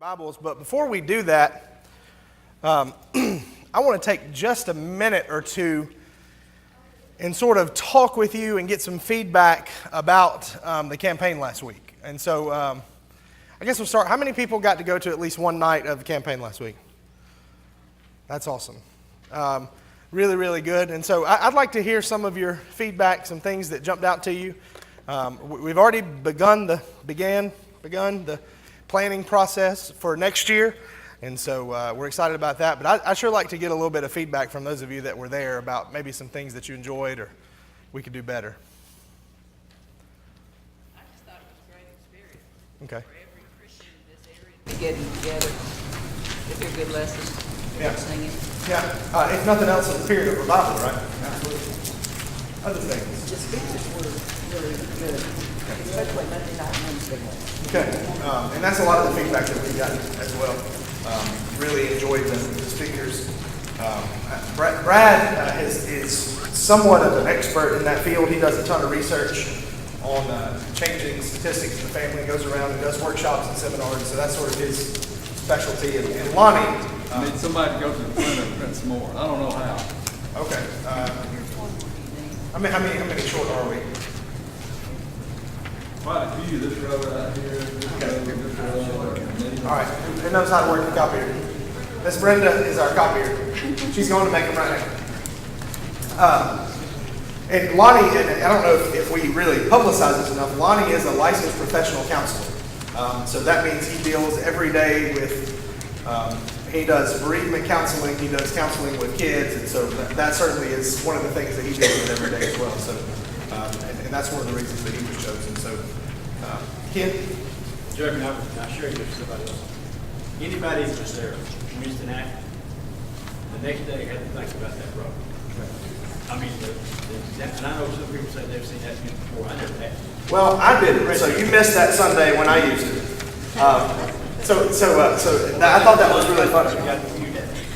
Bibles, but before we do that, I want to take just a minute or two and sort of talk with you and get some feedback about the campaign last week. And so I guess we'll start. How many people got to go to at least one night of the campaign last week? That's awesome. Really, really good. And so I'd like to hear some of your feedback, some things that jumped out to you. We've already begun the planning process for next year, and so we're excited about that. But I sure like to get a little bit of feedback from those of you that were there about maybe some things that you enjoyed or we could do better. I just thought it was a great experience. Okay. For every Christian in this area to getting together, if they're good lessons, Yeah. singing. Yeah. If nothing else, it's a period of revival, right? Absolutely. Other things. The speeches were really good, especially Monday night and Wednesday night. Okay, and that's a lot of the feedback that we got as well. Really enjoyed the speakers. Brad is somewhat of an expert in that field. He does a ton of research on changing statistics in the family. He goes around and does workshops and seminars, so that's sort of his specialty. And Lonnie. I need somebody to go to the front and print some more. I don't know how. Okay. How many short are we? Quite a few. This row right here. This row. All right, who knows how to work the copier? Miss Brenda is our copier. She's going to make them right now. And Lonnie, and I don't know if we really publicize this enough, Lonnie is a licensed professional counselor. So that means he deals every day with, he does bereavement counseling, he does counseling with kids, and so that certainly is one of the things that he deals with every day as well. So, and that's one of the reasons that he was chosen. So, Ken? Jeremy, I'll share you with somebody else. Anybody that was there, Houston Act, the next day had to think about that road. I mean, and I know some people say they've seen that before. I never had. Well, I didn't, so you missed that Sunday when I used it. So I thought that was really funny.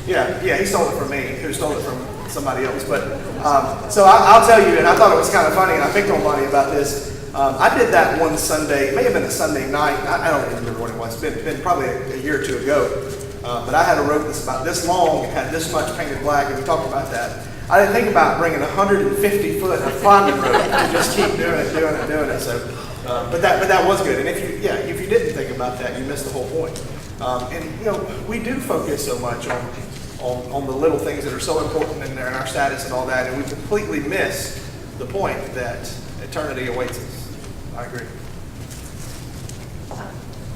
Yeah, he stole it from me, who stole it from somebody else. But so I'll tell you, and I thought it was kind of funny, and I picked on Lonnie about this. I did that one Sunday, it may have been a Sunday night, I don't even remember what it was, it's been probably a year or two ago. But I had a rope that's about this long, it had this much painted black, and we talked about that. I didn't think about bringing 150 foot of climbing rope and just keep doing it. So, but that was good. And if you didn't think about that, you missed the whole point. And we do focus so much on the little things that are so important in there and our status and all that, and we completely miss the point that eternity awaits us. I agree.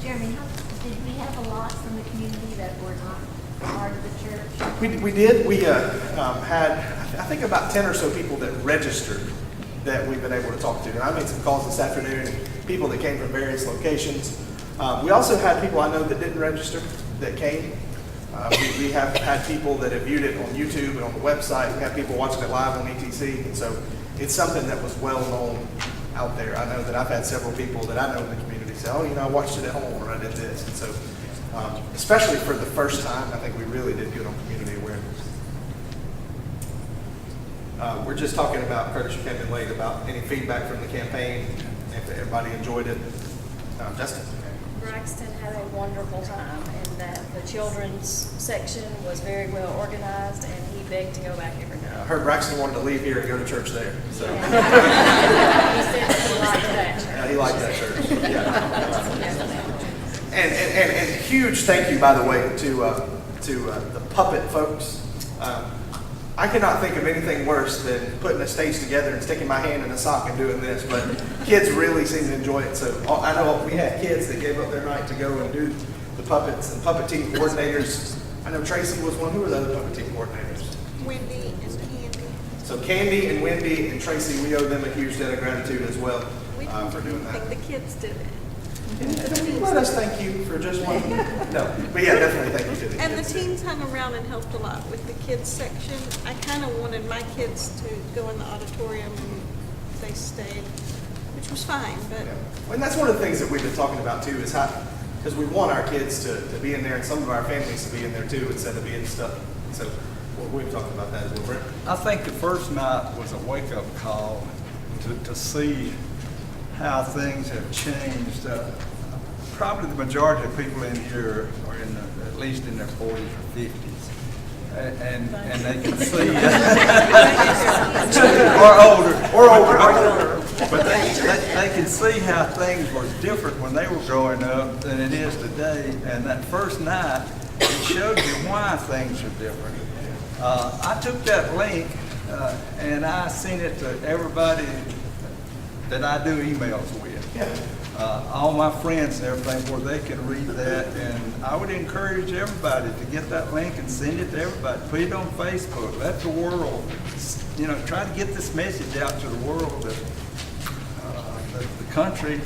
Jeremy, did we have a lot from the community that were not part of the church? We did. We had, I think, about 10 or so people that registered that we've been able to talk to. And I made some calls this afternoon, and people that came from various locations. We also had people I know that didn't register that came. We have had people that have viewed it on YouTube and on the website. We have people watching it live on ETC. And so it's something that was well known out there. I know that I've had several people that I know in the community say, oh, I watched it at home or I did this. And so especially for the first time, I think we really did good on community awareness. We're just talking about, Curtis, you came in late, about any feedback from the campaign, if everybody enjoyed it. Justin? Braxton had a wonderful time, and that the children's section was very well organized, and he begged to go back every night. I heard Braxton wanted to leave here and go to church there. So. He said he liked that church. Yeah, he liked that church. Yeah. And huge thank you, by the way, to the puppet folks. I cannot think of anything worse than putting a stage together and sticking my hand in a sock and doing this, but kids really seem to enjoy it. So I know we had kids that gave up their night to go and do the puppets and puppet team coordinators. I know Tracy was one. Who were the other puppet team coordinators? Wendy and Candy. So Candy and Wendy and Tracy, we owe them a huge debt of gratitude as well for doing that. I think the kids did it. Let us thank you for just one. No, but yeah, definitely thank you to the And the kids. teens hung around and helped a lot with the kids section. I kind of wanted my kids to go in the auditorium and they stayed, which was fine, but Yeah. And that's one of the things that we've been talking about too, is how, because we want our kids to be in there and some of our families to be in there too instead of being stuck. So we've talked about that as well. Brent? I think the first night was a wake-up call to see how things have changed. probably the majority of people in here are at least in their 40s or 50s. And they can see, or older, but they can see how things were different when they were growing up than it is today. And that first night, it showed you why things are different. I took that link and I sent it to everybody that I do emails with. All my friends and everything, where they can read that. And I would encourage everybody to get that link and send it to everybody. Put it on Facebook. Let the world, try to get this message out to the world that the country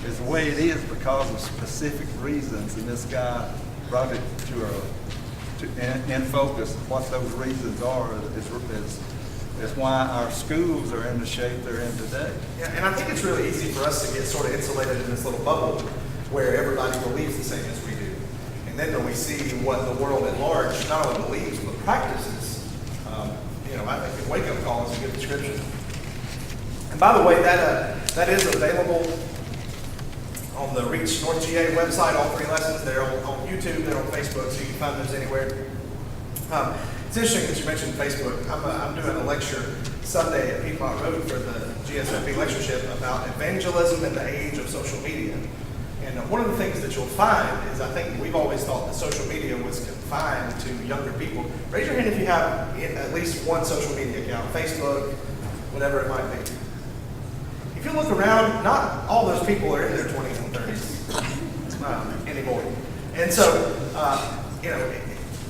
is the way it is because of specific reasons. And this guy brought it in focus. What those reasons are is why our schools are in the shape they're in today. Yeah, and I think it's really easy for us to get sort of insulated in this little bubble where everybody believes the same as we do. And then when we see what the world at large not only believes, but practices, I think the wake-up call is a good description. And by the way, that is available on the Reach North GA website, all 3 lessons. They're on YouTube, they're on Facebook, so you can find those anywhere. It's interesting that you mentioned Facebook. I'm doing a lecture Sunday at Piedmont Road for the GSFP lectureship about evangelism in the age of social media. And one of the things that you'll find is I think we've always thought that social media was confined to younger people. Raise your hand if you have at least one social media account, Facebook, whatever it might be. If you look around, not all those people are in their 20s and 30s anymore. And so,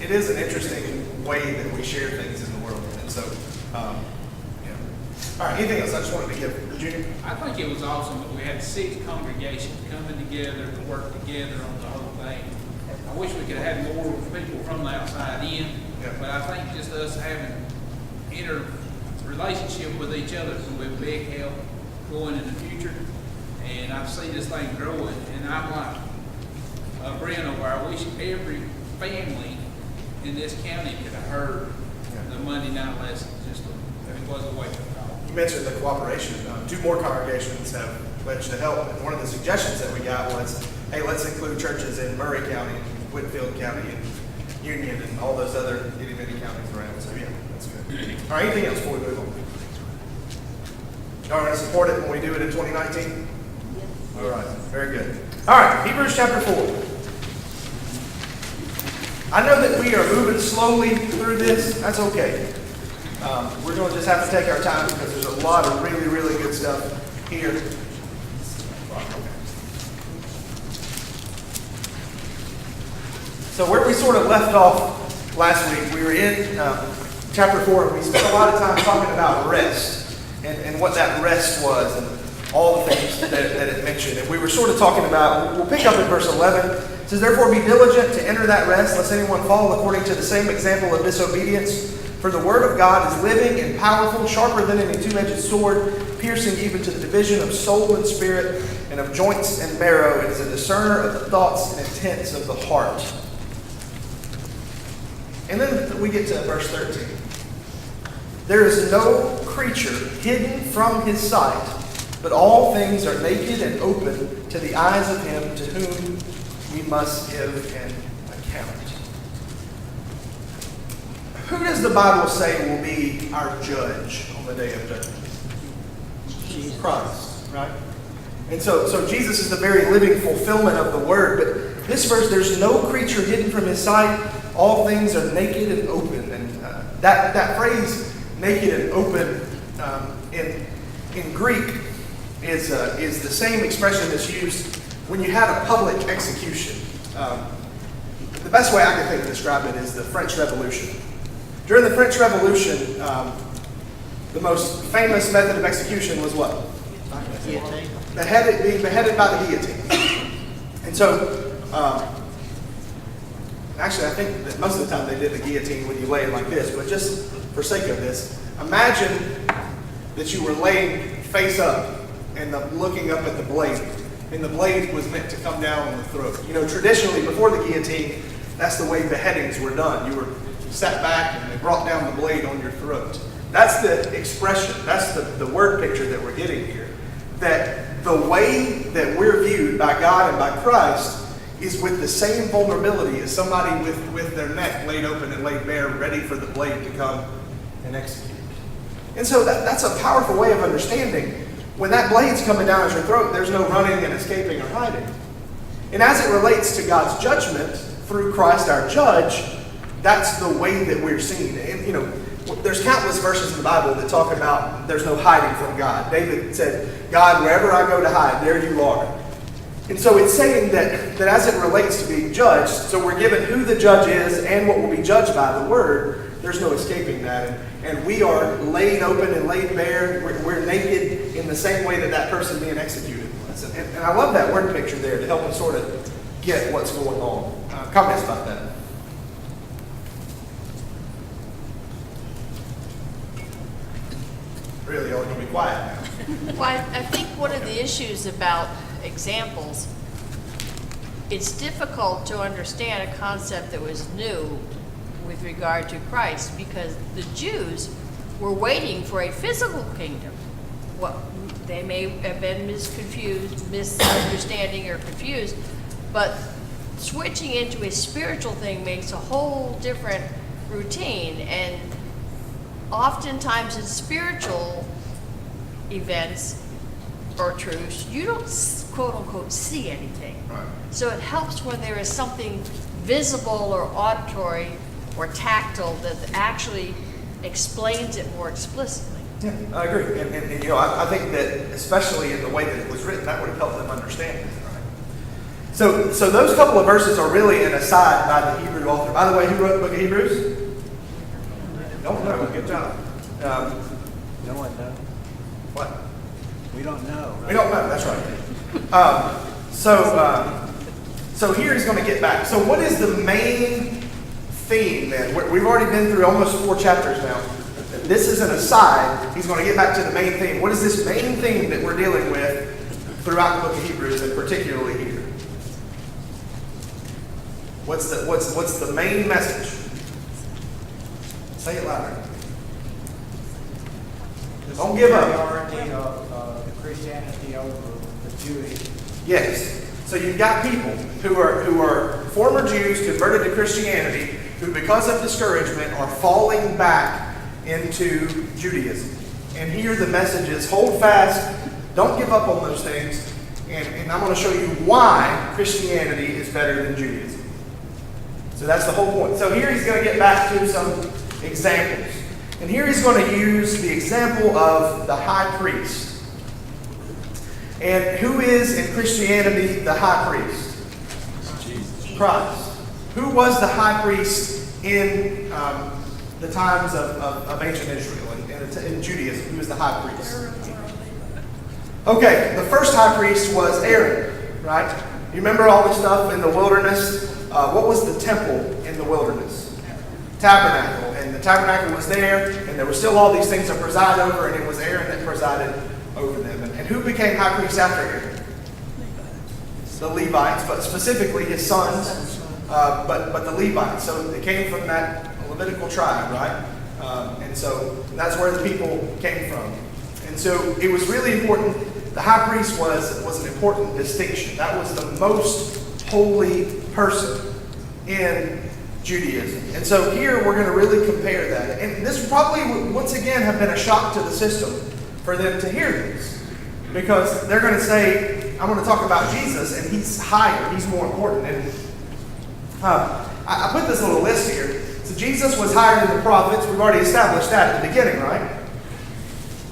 it is an interesting way that we share things in the world. And so, All right, anything else? I just wanted to give Junior. I think it was awesome that we had 6 congregations coming together to work together on the whole thing. I wish we could have had more people from the outside in, but I think just us having relationship with each other will be a big help going in the future. And I see this thing growing, and I'm like Brent over. I wish every family in this county could have heard the Monday night lessons. Just it was a wake-up call. You mentioned the cooperation. 2 more congregations have pledged to help, and one of the suggestions that we got was, hey, let's include churches in Murray County, Whitfield County, and Union, and all those other itty-bitty counties around. So yeah, that's good. All right, anything else before we move on? Y'all going to support it when we do it in 2019? Yes. All right, very good. All right, Hebrews chapter 4. I know that we are moving slowly through this. That's okay. We're going to just have to take our time because there's a lot of really, really good stuff here. So where we sort of left off last week, we were in chapter 4, and we spent a lot of time talking about rest and what that rest was and all the things that it mentioned. And we were sort of talking about, we'll pick up in verse 11. It says, therefore be diligent to enter that rest, lest anyone fall according to the same example of disobedience. For the word of God is living and powerful, sharper than any 2-edged sword, piercing even to the division of soul and spirit, and of joints and marrow. It is a discerner of the thoughts and intents of the heart. And then we get to verse 13. There is no creature hidden from his sight, but all things are naked and open to the eyes of him to whom we must give an account. Who does the Bible say will be our judge on the day of judgment? Jesus Christ, right? And so Jesus is the very living fulfillment of the word. But this verse, there's no creature hidden from his sight. All things are naked and open. And that phrase, naked and open, in Greek is the same expression that's used when you had a public execution. The best way I can think to describe it is the French Revolution. During the French Revolution, the most famous method of execution was what? Guillotine. Being beheaded by the guillotine. And so, actually I think that most of the time they did the guillotine when you lay it like this, but just for sake of this, imagine that you were laying face up and looking up at the blade. And the blade was meant to come down on the throat. You know, traditionally, before the guillotine, that's the way beheadings were done. You sat back and they brought down the blade on your throat. That's the expression, that's the word picture that we're getting here. That the way that we're viewed viewed by God and by Christ is with the same vulnerability as somebody with their neck laid open and laid bare, ready for the blade to come and execute. And so that's a powerful way of understanding. When that blade's coming down your throat, there's no running and escaping or hiding. And as it relates to God's judgment through Christ our judge, that's the way that we're seen. And, there's countless verses in the Bible that talk about there's no hiding from God. David said, God, wherever I go to hide, there you are. And so it's saying that as it relates to being judged, so we're given who the judge is and what will be judged by the word, there's no escaping that. And we are laid open and laid bare. We're naked in the same way that person being executed was. And I love that word picture there to help us sort of get what's going on. Comments about that? Really, y'all can be quiet now. Well, I think one of the issues about examples, it's difficult to understand a concept that was new with regard to Christ, because the Jews were waiting for a physical kingdom. Well, they may have been misunderstanding or confused, but switching into a spiritual thing makes a whole different routine. And oftentimes in spiritual events or truths, you don't quote unquote see anything. Right. So it helps when there is something visible or auditory or tactile that actually explains it more explicitly. Yeah, I agree. And I think that especially in the way that it was written, that would have helped them understand it. Right? So those couple of verses are really an aside by the Hebrew author. By the way, who wrote the book of Hebrews? Don't know. Good job. No one knows. What? We don't know. Right? We don't know. That's right. So here he's going to get back. So what is the main theme then? We've already been through almost 4 chapters now. This is an aside. He's going to get back to the main theme. What is this main theme that we're dealing with throughout the book of Hebrews, and particularly here? What's the main message? Say it louder. Don't give up. The superiority of the Christianity over the Jewish. Yes. So you've got people who are former Jews converted to Christianity, who because of discouragement are falling back into Judaism. And here the message is, hold fast, don't give up on those things, and I'm going to show you why Christianity is better than Judaism. So that's the whole point. So here he's going to get back to some examples. And here he's going to use the example of the high priest. And who is in Christianity the high priest? Jesus. Christ. Who was the high priest in the times of ancient Israel and in Judaism? Who was the high priest? Okay, the first high priest was Aaron, right? You remember all the stuff in the wilderness? What was the temple in the wilderness? Tabernacle. And the tabernacle was there, and there were still all these things to preside over, and it was Aaron that presided over them. And who became high priest after Aaron? The Levites, but specifically his sons, but the Levites. So they came from that Levitical tribe, right? And so that's where the people came from. And so it was really important. The high priest was an important distinction. That was the most holy person in Judaism. And so here we're going to really compare that. And this probably, once again, have been a shock to the system for them to hear this. Because they're going to say, I'm going to talk about Jesus, and he's higher, he's more important. And I put this little list here. So Jesus was higher than the prophets. We've already established that at the beginning, right?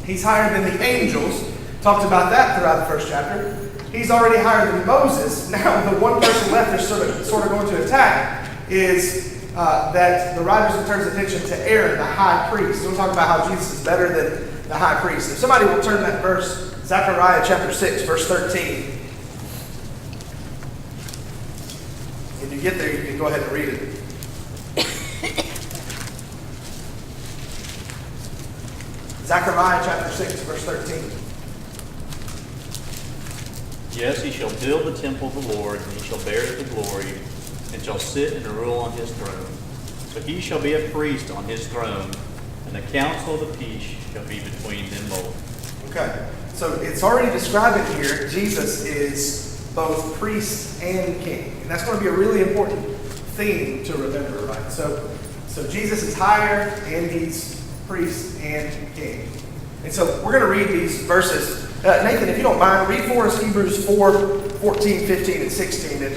He's higher than the angels. Talked about that throughout the first chapter. He's already higher than Moses. Now, the one person left they're sort of going to attack is that the writer turns attention to Aaron, the high priest. We'll talk about how Jesus is better than the high priest. If somebody will turn that verse, Zechariah chapter 6, verse 13. When you get there, you can go ahead and read it. Zechariah chapter 6, verse 13. Yes, he shall build the temple of the Lord, and he shall bear the glory, and shall sit and rule on his throne. So he shall be a priest on his throne, and the counsel of the peace shall be between them both. Okay, so it's already describing here, Jesus is both priest and king. And that's going to be a really important theme to remember, right? So Jesus is higher, and he's priest and king. And so we're going to read these verses. Nathan, if you don't mind, read for us Hebrews 4, 14, 15, and 16. And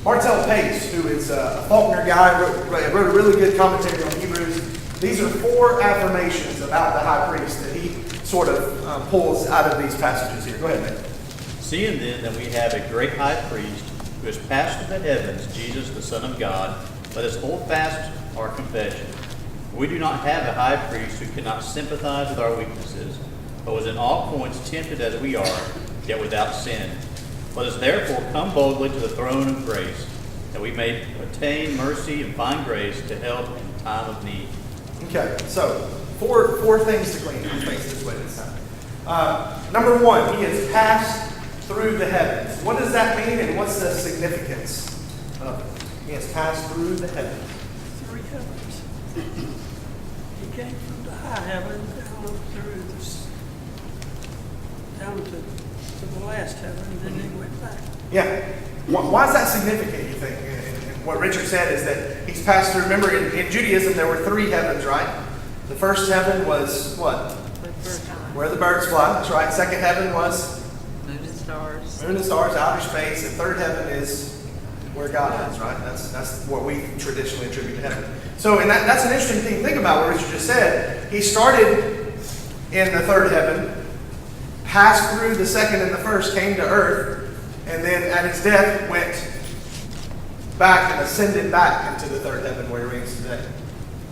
Martel Pace, who is a Faulkner guy, wrote a really good commentary on Hebrews. These are 4 affirmations about the high priest that he sort of pulls out of these passages here. Go ahead, Nathan. Seeing then that we have a great high priest who has passed through the heavens, Jesus the Son of God, let us hold fast our confession. We do not have a high priest who cannot sympathize with our weaknesses, but was in all points tempted as we are, yet without sin. Let us therefore come boldly to the throne of grace, that we may obtain mercy and find grace to help in time of need. Okay, so four things to glean from this way this time. Number 1, he has passed through the heavens. What does that mean, and what's the significance of it? He has passed through the heavens. 3 heavens. He came from the high heaven down through this, down to the last heaven, and then he went back. Yeah. Why is that significant, you think? And what Richard said is that he's passed through. Remember, in Judaism, there were 3 heavens, right? The first heaven was what? Where the birds fly. That's right. Second heaven was? Moon and stars. Moon and stars, outer space. And third heaven is where God is, right? That's what we traditionally attribute to heaven. So, and that's an interesting thing to think about what Richard just said. He started in the third heaven, passed through the second and the first, came to earth, and then at his death went back and ascended back into the third heaven where he reigns today.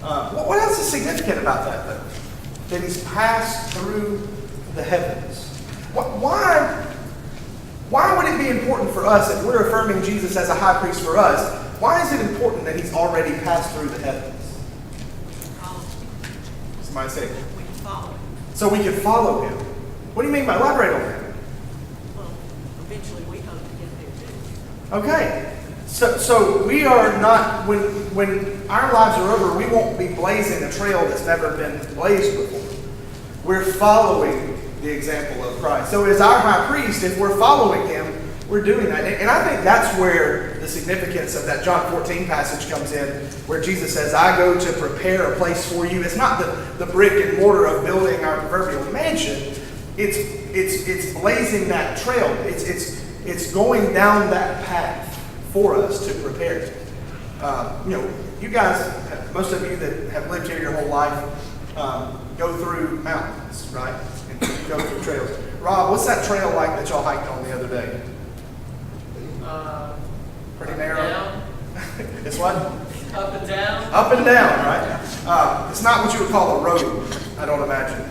What else is significant about that, though? That he's passed through the heavens. Why would it be important for us, if we're affirming Jesus as a high priest for us, why is it important that he's already passed through the heavens? Somebody say, We can follow him. so we can follow him. What do you mean by elaborate on that? Well, eventually we hope to get there too. Okay. So we are not, when our lives are over, we won't be blazing a trail that's never been blazed before. We're following the example of Christ. So as our high priest, if we're following him, we're doing that. And I think that's where the significance of that John 14 passage comes in, where Jesus says, I go to prepare a place for you. It's not the brick and mortar of building our proverbial mansion. It's blazing that trail. It's going down that path for us to prepare. You guys, most of you that have lived here your whole life, go through mountains, right? And go through trails. Rob, what's that trail like that y'all hiked on the other day? Pretty narrow. Down. It's what? Up and down. Up and down, right? It's not what you would call a road, I don't imagine.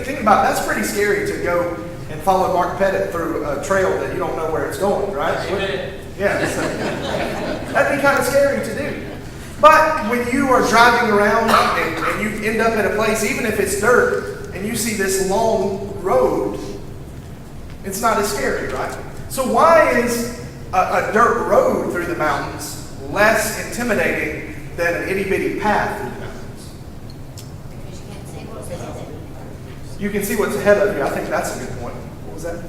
Think about that's pretty scary to go and follow Mark Pettit through a trail that you don't know where it's going, right? Amen. Yeah, so that'd be kind of scary to do. But when you are driving around and you end up at a place, even if it's dirt, and you see this long road, it's not as scary, right? So why is a dirt road through the mountains less intimidating than an itty-bitty path through the mountains? Because you can't see what's ahead. You can see what's ahead of you. I think that's a good point. What was that?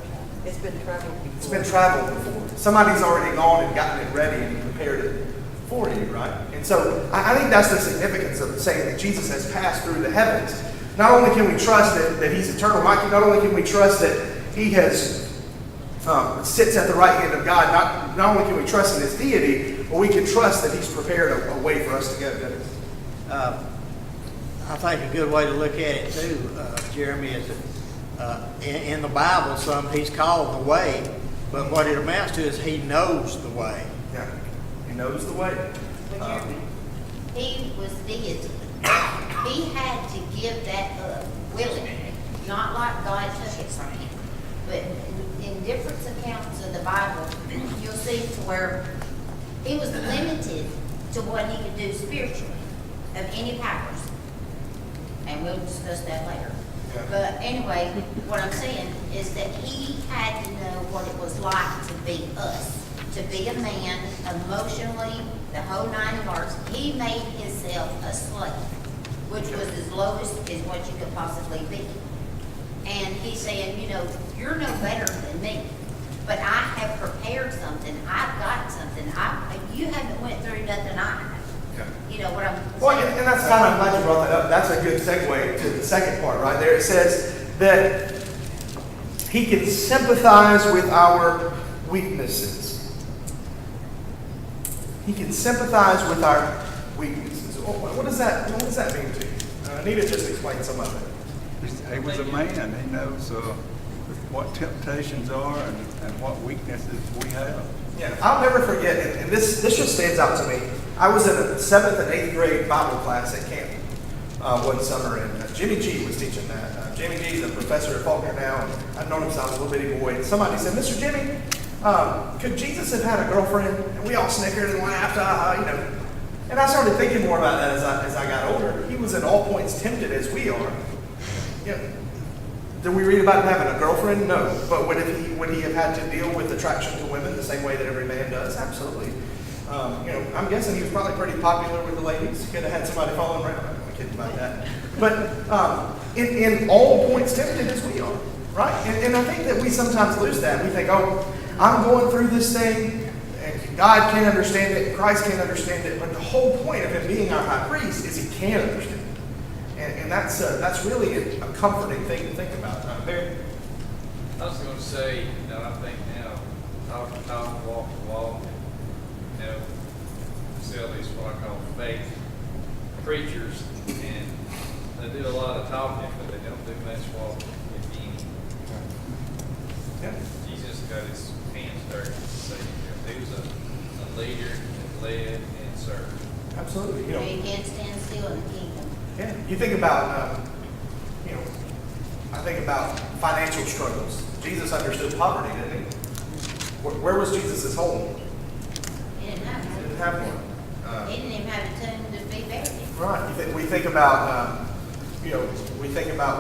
It's been traveled before. It's been traveled before. Somebody's already gone and gotten it ready and prepared it for you, right? And so I think that's the significance of saying that Jesus has passed through the heavens. Not only can we trust that he's eternal, Mikey, not only can we trust that he has sits at the right hand of God, not only can we trust in his deity, but we can trust that he's prepared a way for us to go. I think a good way to look at it too, Jeremy, is that in the Bible, he's called the way, but what it amounts to is he knows the way. Yeah, he knows the way. He was deity. He had to give that up willingly, not like God took it from him. But in different accounts of the Bible, you'll see to where he was limited to what he could do spiritually of any powers. And we'll discuss that later. Yeah. But anyway, what I'm saying is that he had to know what it was like to be us, to be a man, emotionally, the whole 9 yards. He made himself a slave, which was as lowest as what you could possibly be. And he's saying, you know, you're no better than me, but I have prepared something. I've got something. You haven't went through nothing I have. You know what I'm saying? Well, and that's kind of, I'm glad you brought that up. That's a good segue to the second part right there. It says that he can sympathize with our weaknesses. He can sympathize with our weaknesses. What does that mean to you? I need to just explain some of it. He was a man. He knows what temptations are and what weaknesses we have. Yeah, I'll never forget, and this just stands out to me. I was in a 7th and 8th grade Bible class at camp one summer, and Jimmy G was teaching that. Jimmy G is a professor at Faulkner now, and I've known him since I was a little bitty boy. And somebody said, "Mr. Jimmy, could Jesus have had a girlfriend?" And we all snickered and laughed, you know. And I started thinking more about that as I got older. He was at all points tempted as we are. You know, did we read about him having a girlfriend? No. But would he have had to deal with attraction to women the same way that every man does? Absolutely. You know, I'm guessing he was probably pretty popular with the ladies. He could have had somebody following around. I'm not kidding about that. But in all points tempted as we are, right? And I think that we sometimes lose that. We think, oh, I'm going through this thing, and God can't understand it, Christ can't understand it. But the whole point of him being our high priest is he can understand it. And that's really a comforting thing to think about. Barry? I was going to say, you know, I think now, talk the talk, walk the walk, and, you know, sell these what I call fake preachers, and they do a lot of talking, but they don't do much walking, if any. Yeah. Jesus got his hands dirty, so he was a leader that led and served. Absolutely. You know, You can't stand still in the kingdom. yeah. You think about, you know, I think about financial struggles. Jesus understood poverty, didn't he? Where was Jesus' home? He didn't have He one. didn't have one. He didn't even have a tomb to be buried in. Right. We think about, you know,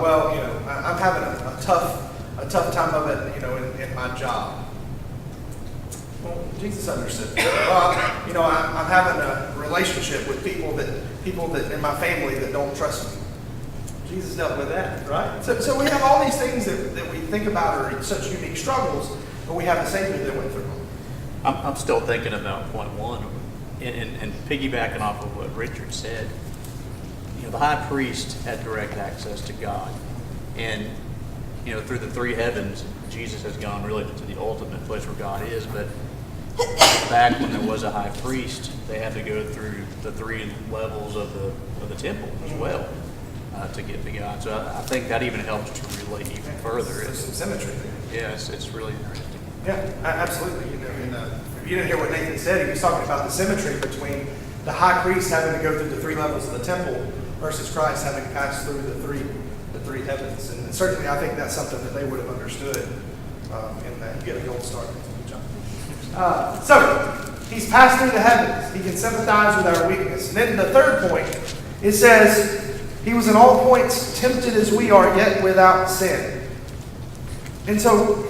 well, you know, I'm having a tough time of it, you know, in my job. Well, Jesus understood. Well, you know, I'm having a relationship with people that in my family that don't trust me. Jesus dealt with that, right? So we have all these things that we think about are such unique struggles, but we have a Savior that went through them. I'm still thinking about point one, and piggybacking off of what Richard said. You know, the high priest had direct access to God, and you know, through the three heavens, Jesus has gone really to the ultimate place where God is. But back when there was a high priest, they had to go through the three levels of the temple as well to get to God. So I think that even helps to relate even further. There's some symmetry there. Yeah, it's really interesting. Yeah, absolutely. You know, if you didn't hear what Nathan said, he was talking about the symmetry between the high priest having to go through the three levels of the temple versus Christ having passed through the three heavens. And certainly, I think that's something that they would have understood in that. You get a gold star. Good job. So he's passed through the heavens. He can sympathize with our weakness. And then the third point, it says, he was in all points tempted as we are, yet without sin. And so,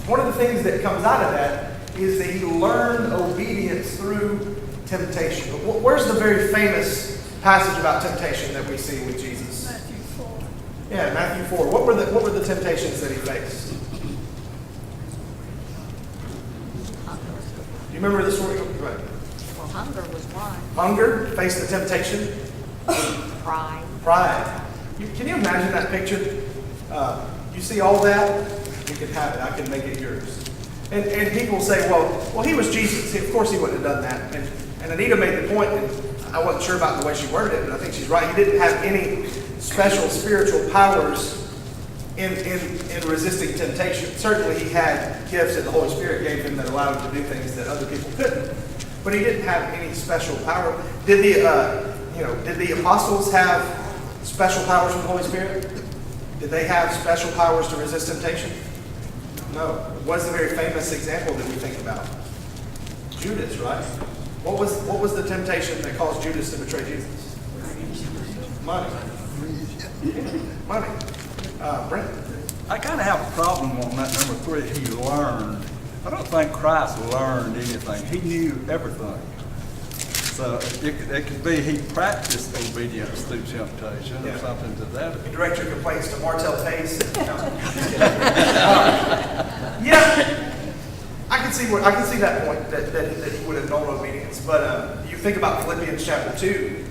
one of the things that comes out of that is that he learned obedience through temptation. Where's the very famous passage about temptation that we see with Jesus? Matthew 4. Yeah, Matthew 4. What were the temptations that he faced? Do you remember the story? Go ahead. Well, hunger was one. Hunger faced the temptation. Pride. Pride. Can you imagine that picture? You see all that? You can have it. I can make it yours. And people say, well, he was Jesus. Of course he wouldn't have done that. And Anita made the point, and I wasn't sure about the way she worded it, but I think she's right. He didn't have any special spiritual powers in resisting temptation. Certainly he had gifts that the Holy Spirit gave him that allowed him to do things that other people couldn't. But he didn't have any special power. Did the apostles have special powers from the Holy Spirit? Did they have special powers to resist temptation? No. What's the very famous example that we think about? Judas, right? What was the temptation that caused Judas to betray Jesus? Money. Money. Brent? I kind of have a problem on that number 3. He learned. I don't think Christ learned anything. He knew everything. So it could be he practiced obedience through temptation or something to that. You direct your complaints to Martell Pace. Yeah, I can see that point that he would have known obedience. But you think about Philippians chapter 2.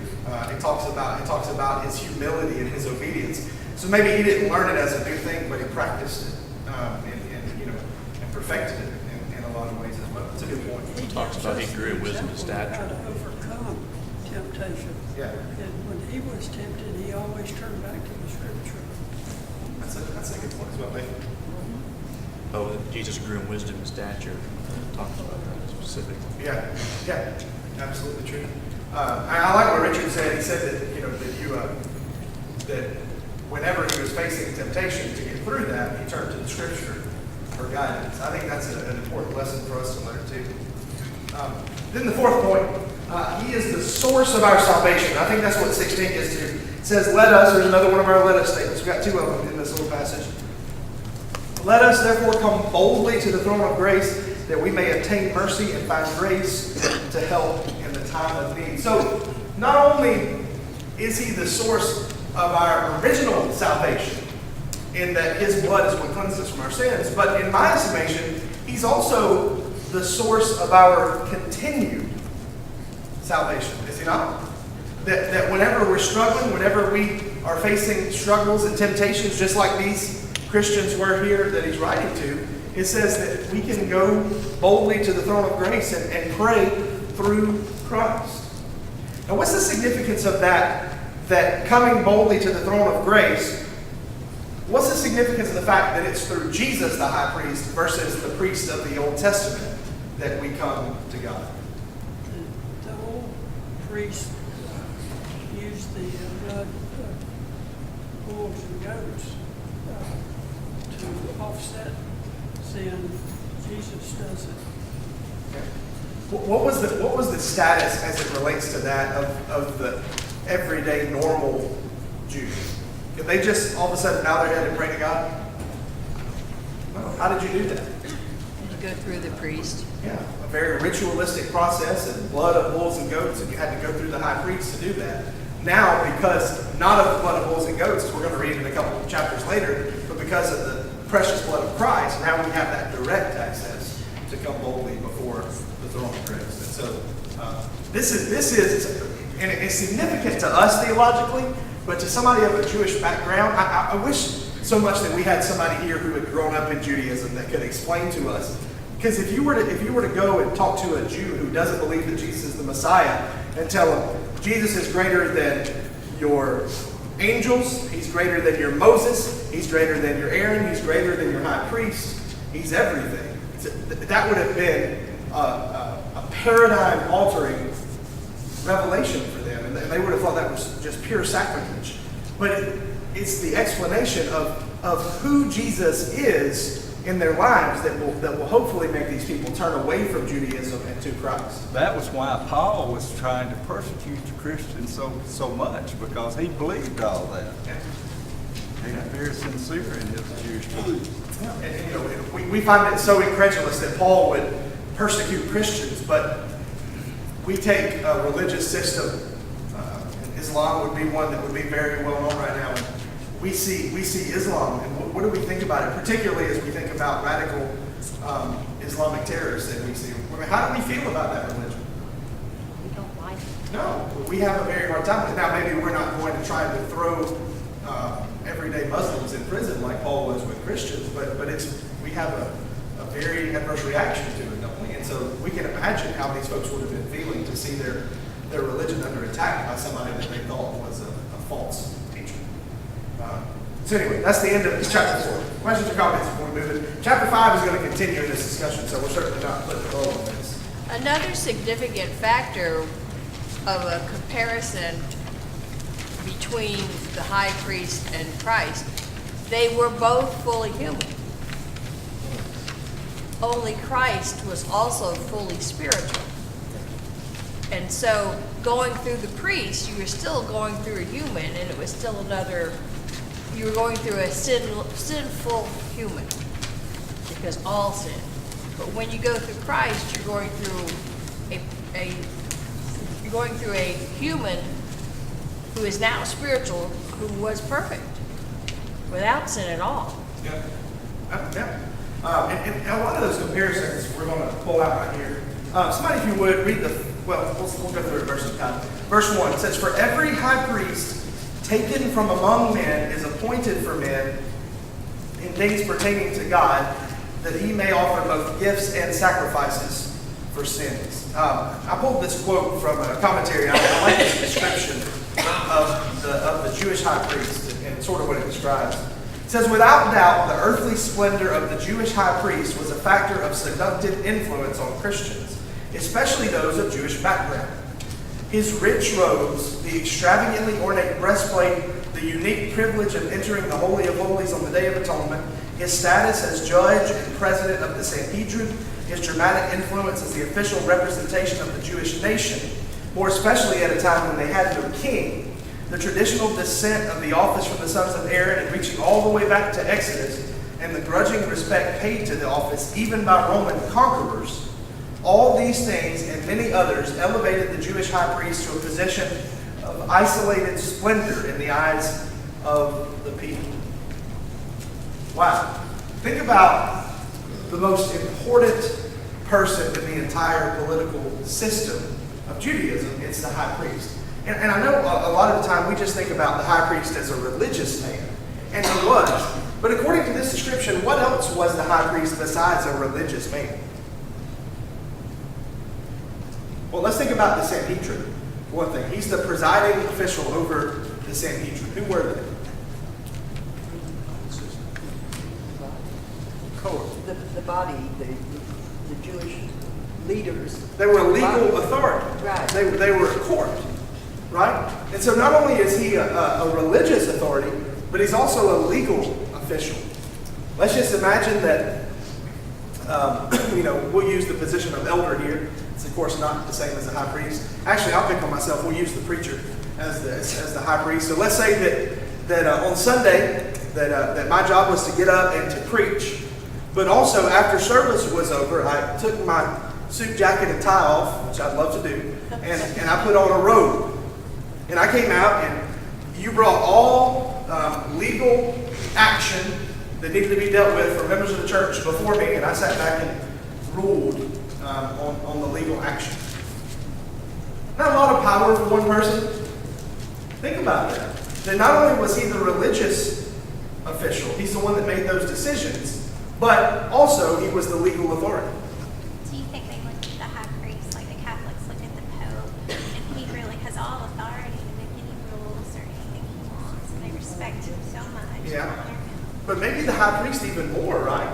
It talks about his humility and his obedience. So maybe he didn't learn it as a new thing, but he practiced it and perfected it in a lot of ways as well. It's a good point. He talks about he grew in wisdom and How stature. to overcome temptation. Yeah. And when he was tempted, he always turned back to the scripture. That's a good point as well, maybe. Oh, that Jesus grew in wisdom and stature. Talks about that specifically. Yeah, absolutely true. I like what Richard said. He said that whenever he was facing temptation to get through that, he turned to the scripture for guidance. I think that's an important lesson for us to learn too. Then the fourth point, he is the source of our salvation. I think that's what 16 gets to. It says, let us, there's another one of our let us statements. We've got two of them in this little passage. Let us therefore come boldly to the throne of grace that we may obtain mercy and find grace to help in the time of need. So not only is he the source of our original salvation, in that his blood is what cleanses us from our sins, but in my estimation, he's also the source of our continued salvation, is he not? That whenever we're struggling, whenever we are facing struggles and temptations, just like these Christians were here that he's writing to, it says that we can go boldly to the throne of grace and pray through Christ. Now, what's the significance of that coming boldly to the throne of grace? What's the significance of the fact that it's through Jesus, the high priest, versus the priest of the Old Testament that we come to God? The old priest used the blood of bulls and goats to offset sin. Jesus does it. What was the status as it relates to that of the everyday normal Jew? Did they just all of a sudden bow their head and pray to God? No. How did you do that? You go through the priest. Yeah, a very ritualistic process, and blood of bulls and goats, and you had to go through the high priest to do that. Now, because not of the blood of bulls and goats, as we're going to read in a couple of chapters later, but because of the precious blood of Christ, now we have that direct access to come boldly before the throne of grace. And so this is and it's significant to us theologically, but to somebody of a Jewish background, I wish so much that we had somebody here who had grown up in Judaism that could explain to us. Because if you were to go and talk to a Jew who doesn't believe that Jesus is the Messiah and tell him Jesus is greater than your angels, he's greater than your Moses, he's greater than your Aaron, he's greater than your high priest, he's everything. That would have been a paradigm-altering revelation for them, and they would have thought that was just pure sacrilege. But it's the explanation of who Jesus is in their lives that will hopefully make these people turn away from Judaism and to Christ. That was why Paul was trying to persecute the Christians so much, because he believed all that. He was very sincere in his Jewish belief. And we find it so incredulous that Paul would persecute Christians, but we take a religious system. Islam would be one that would be very well known right now. And we see Islam, and what do we think about it? Particularly as we think about radical Islamic terrorists that we see. I mean, how do we feel about that religion? We don't like it. No, we have a very hard time with it. Now, maybe we're not going to try to throw everyday Muslims in prison like Paul was with Christians, but we have a very adverse reaction to it, don't we? And so we can imagine how these folks would have been feeling to see their religion under attack by somebody that they thought was a false teacher. So anyway, that's the end of chapter 4. Questions or comments before we move it? Chapter 5 is going to continue in this discussion, so we're certainly not putting a bow on this. Another significant factor of a comparison between the high priest and Christ, they were both fully human. Only Christ was also fully spiritual. And so going through the priest, you were still going through a human, and it was still you were going through a sinful human, because all sin. But when you go through Christ, you're going through going through a human who is now spiritual, who was perfect, without sin at all. Yeah. Yeah. And a lot of those comparisons we're going to pull out right here. Somebody, if you would, read we'll go through it verse at a time. Verse 1 says, "For every high priest taken from among men is appointed for men in things pertaining to God, that he may offer both gifts and sacrifices for sins." I pulled this quote from a commentary. I like this description of the Jewish high priest and sort of what it describes. It says, "Without doubt, the earthly splendor of the Jewish high priest was a factor of seductive influence on Christians, especially those of Jewish background. His rich robes, the extravagantly ornate breastplate, the unique privilege of entering the Holy of Holies on the Day of Atonement, his status as judge and president of the Sanhedrin, his dramatic influence as the official representation of the Jewish nation, more especially at a time when they had no king, the traditional descent of the office from the sons of Aaron and reaching all the way back to Exodus, and the grudging respect paid to the office even by Roman conquerors, all these things and many others elevated the Jewish high priest to a position of isolated splendor in the eyes of the people." Wow. Think about the most important person in the entire political system of Judaism. It's the high priest. And I know a lot of the time we just think about the high priest as a religious man. And he was. But according to this description, what else was the high priest besides a religious man? Well, let's think about the Sanhedrin. For one thing, he's the presiding official over the Sanhedrin. Who were they? The body, the Jewish leaders. They were a legal authority. Right. They were a court, right? And so not only is he a religious authority, but he's also a legal official. Let's just imagine that, we'll use the position of elder here. It's of course not the same as the high priest. Actually, I'll pick on myself. We'll use the preacher as the high priest. So let's say that on Sunday that my job was to get up and to preach. But also, after service was over, I took my suit, jacket, and tie off, which I'd love to do, and I put on a robe. And I came out, and you brought all legal action that needed to be dealt with for members of the church before me, and I sat back and ruled on the legal action. Not a lot of power for one person. Think about that. That not only was he the religious official, he's the one that made those decisions, but also he was the legal authority. Do you think they looked at the high priest like the Catholics look at the Pope, and he really has all authority to make any rules or anything he wants, and they respect him so much? Yeah. But maybe the high priest even more, right?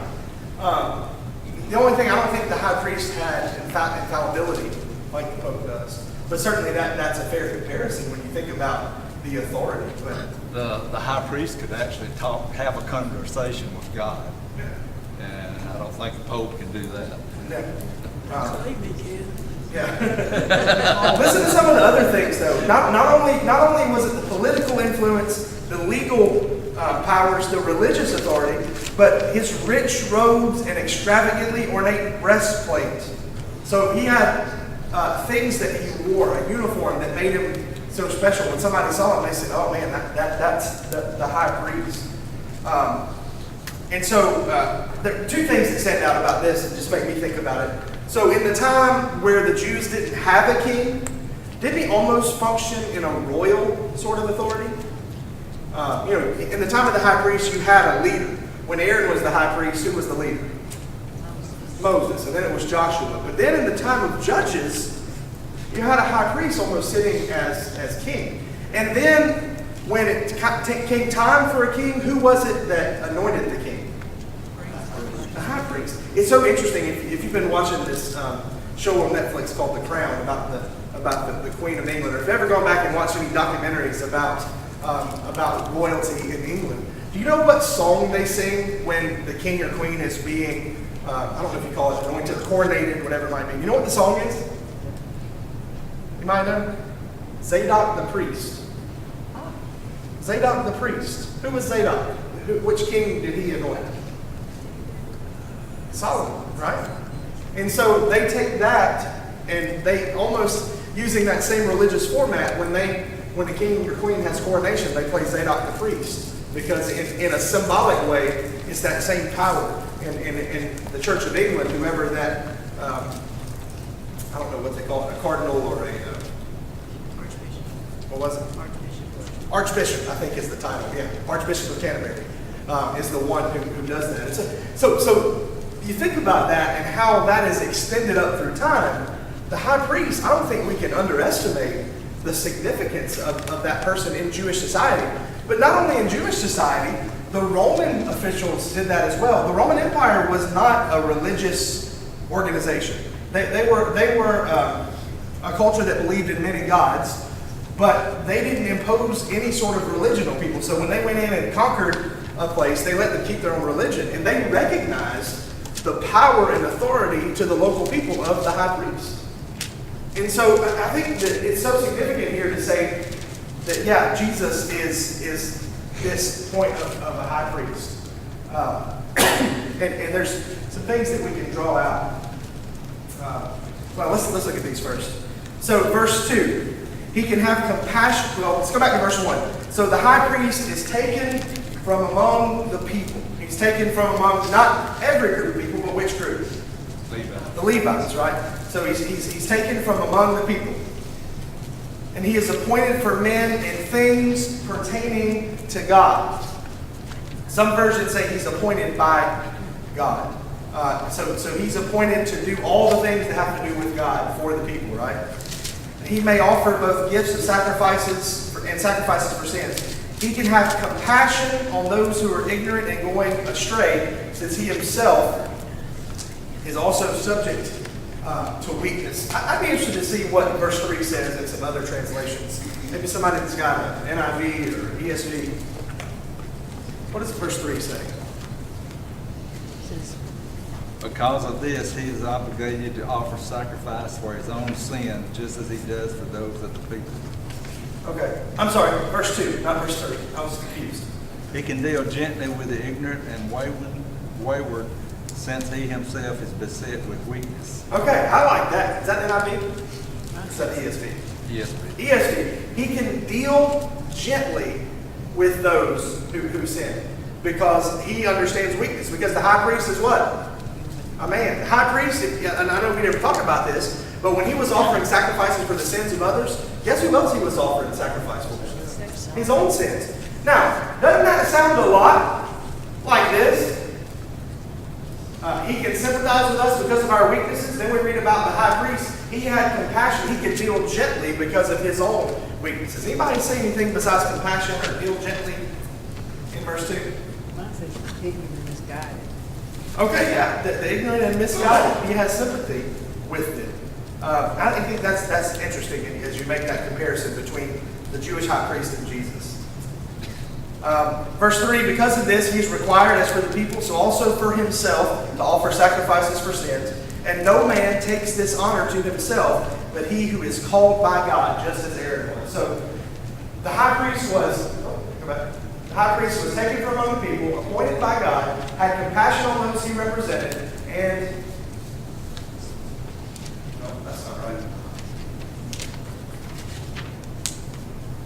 The only thing, I don't think the high priest had infallibility like the Pope does. But certainly that's a fair comparison when you think about the authority. But The high priest could actually have a conversation with God. yeah. And I don't think the Pope can do that. Yeah. Maybe kid. Yeah. Listen to some of the other things, though. Not only was it the political influence, the legal powers, the religious authority, but his rich robes and extravagantly ornate breastplate. So he had things that he wore, a uniform that made him so special. When somebody saw him, they said, "Oh man, that's the high priest." And so there are two things that stand out about this and just make me think about it. So in the time where the Jews didn't have a king, didn't he almost function in a royal sort of authority? In the time of the high priest, you had a leader. When Aaron was the high priest, who was the leader? Moses. And then it was Joshua. But then in the time of Judges, you had a high priest almost sitting as king. And then when it came time for a king, who was it that anointed the king? The high priest. It's so interesting if you've been watching this show on Netflix called The Crown about the Queen of England, or if you've ever gone back and watched any documentaries about royalty in England. Do you know what song they sing when the king or queen is being, I don't know if you call it anointed, coronated, whatever it might be. You know what the song is? You might know? Zadok the priest. Zadok the priest. Who was Zadok? Which king did he anoint? Solomon, right? And so they take that and they almost, using that same religious format, when the king or queen has coronation, they play Zadok the priest. Because in a symbolic way, it's that same power. In the Church of England, whoever that, I don't know what they call it, a cardinal or a, what was it? Archbishop, I think is the title, yeah. Archbishop of Canterbury is the one who does that. So you think about that and how that is extended up through time. The high priest, I don't think we can underestimate the significance of that person in Jewish society. But not only in Jewish society, the Roman officials did that as well. The Roman Empire was not a religious organization. They were a culture that believed in many gods, but they didn't impose any sort of religion on people. So when they went in and conquered a place, they let them keep their own religion, and they recognized the power and authority to the local people of the high priest. And so I think that it's so significant here to say that, yeah, Jesus is this point of a high priest. And there's some things that we can draw out. Well, let's look at these first. So verse 2, he can have compassion. Well, let's go back to verse 1. So the high priest is taken from among the people. He's taken from among not every group of people, but which group? Levites. The Levites, right? So he's taken from among the people. And he is appointed for men in things pertaining to God. Some versions say he's appointed by God. So he's appointed to do all the things that have to do with God for the people, right? He may offer both gifts and sacrifices for sins. He can have compassion on those who are ignorant and going astray, since he himself is also subject to weakness. I'd be interested to see what verse 3 says in some other translations. Maybe somebody that's got an NIV or ESV. What does verse 3 say? Because of this, he is obligated to offer sacrifice for his own sin, just as he does for those of the people. Okay. I'm sorry, verse 2, not verse 3. I was confused. He can deal gently with the ignorant and wayward, since he himself is beset with weakness. Okay, I like that. Is that NIV? Is that ESV? ESV. ESV. He can deal gently with those who sin, because he understands weakness. Because the high priest is what? A man. The high priest, and I know we never talk about this, but when he was offering sacrifices for the sins of others, guess who else he was offering sacrifice for? His own sins. Now, doesn't that sound a lot like this? He can sympathize with us because of our weaknesses. Then we read about the high priest. He had compassion. He could deal gently because of his own weaknesses. Anybody say anything besides compassion or deal gently in verse 2? Mine says ignorant and misguided. Okay, yeah, the ignorant and misguided. He has sympathy with them. I think that's interesting as you make that comparison between the Jewish high priest and Jesus. Verse 3, because of this, he is required as for the people, so also for himself, to offer sacrifices for sins. And no man takes this honor to himself, but he who is called by God, just as Aaron was. So the high priest was, the high priest was taken from among the people, appointed by God, had compassion on those he represented, and that's not right.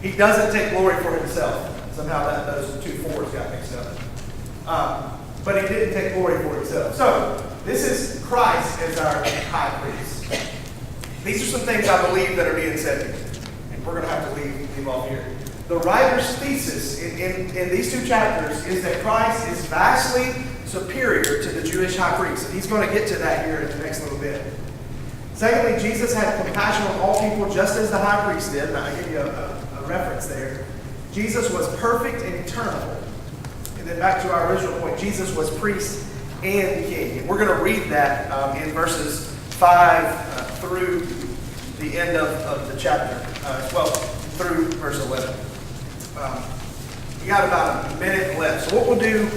He doesn't take glory for himself. Somehow those two fours got mixed up. But he didn't take glory for himself. So, this is Christ as our high priest. These are some things I believe that are being said here. And we're going to have to leave off here. The writer's thesis in these two chapters is that Christ is vastly superior to the Jewish high priest. And he's going to get to that here in the next little bit. Secondly, Jesus had compassion on all people just as the high priest did. And I'll give you a reference there. Jesus was perfect and eternal. And then back to our original point, Jesus was priest and king. And we're going to read that in verses 5 through the end of the chapter, through verse 11. We got about a minute left. So what we'll do,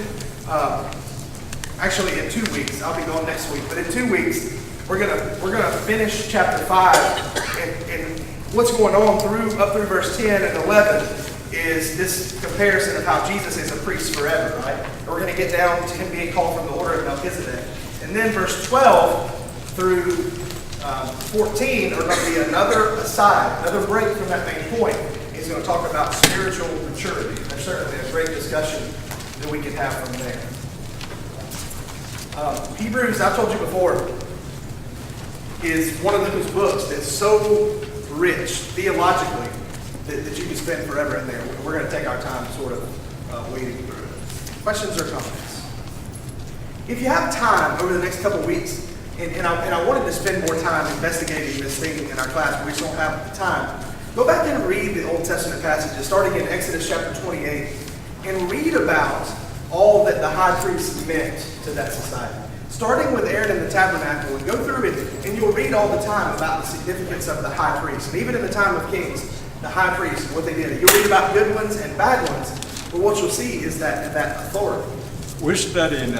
actually in 2 weeks, I'll be going next week, but in 2 weeks, we're gonna finish chapter 5, and what's going on up through verse 10 and 11 is this comparison of how Jesus is a priest forever, right? And we're going to get down to him being called from the order of Melchizedek. And then verse 12 through 14 are going to be another aside, another break from that main point. He's going to talk about spiritual maturity. There's certainly a great discussion that we can have from there. Hebrews, I've told you before, is one of those books that's so rich theologically that you can spend forever in there. We're going to take our time sort of wading through it. Questions or comments? If you have time over the next couple of weeks, and I wanted to spend more time investigating this thing in our class, but we just don't have the time, go back and read the Old Testament passages, starting in Exodus chapter 28, and read about all that the high priest meant to that society. Starting with Aaron and the tabernacle, and go through it, and you'll read all the time about the significance of the high priest. And even in the time of Kings, the high priest, what they did. You'll read about good ones and bad ones, but what you'll see is that authority. We're studying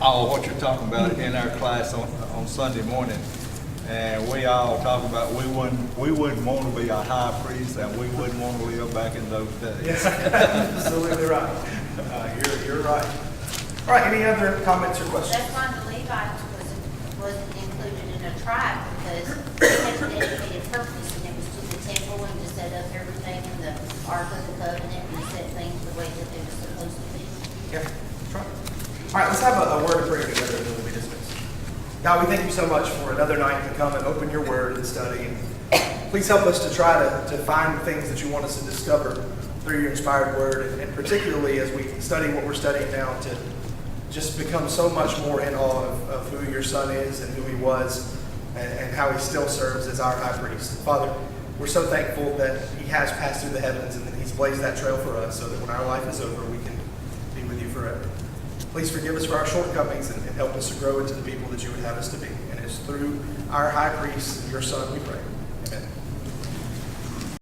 all what you're talking about in our class on Sunday morning. And we all talk about we wouldn't want to be a high priest, and we wouldn't want to live back in those days. Yes, absolutely right. You're right. All right, any other comments or questions? That's why the Levites wasn't included in a tribe, because they had a dedicated purpose, and it was to the temple and to set up everything in the Ark of the Covenant and set things the way that they were supposed to be. Yeah, that's right. All right, let's have a word of prayer together and then we'll be dismissed. God, we thank you so much for another night to come and open your word and study. And please help us to try to find things that you want us to discover through your inspired word, and particularly as we study what we're studying now, to just become so much more in awe of who your son is and who he was and how he still serves as our high priest. Father, we're so thankful that he has passed through the heavens and that he's blazed that trail for us so that when our life is over, we can be with you forever. Please forgive us for our shortcomings and help us to grow into the people that you would have us to be. And it's through our high priest, your son, we pray. Amen.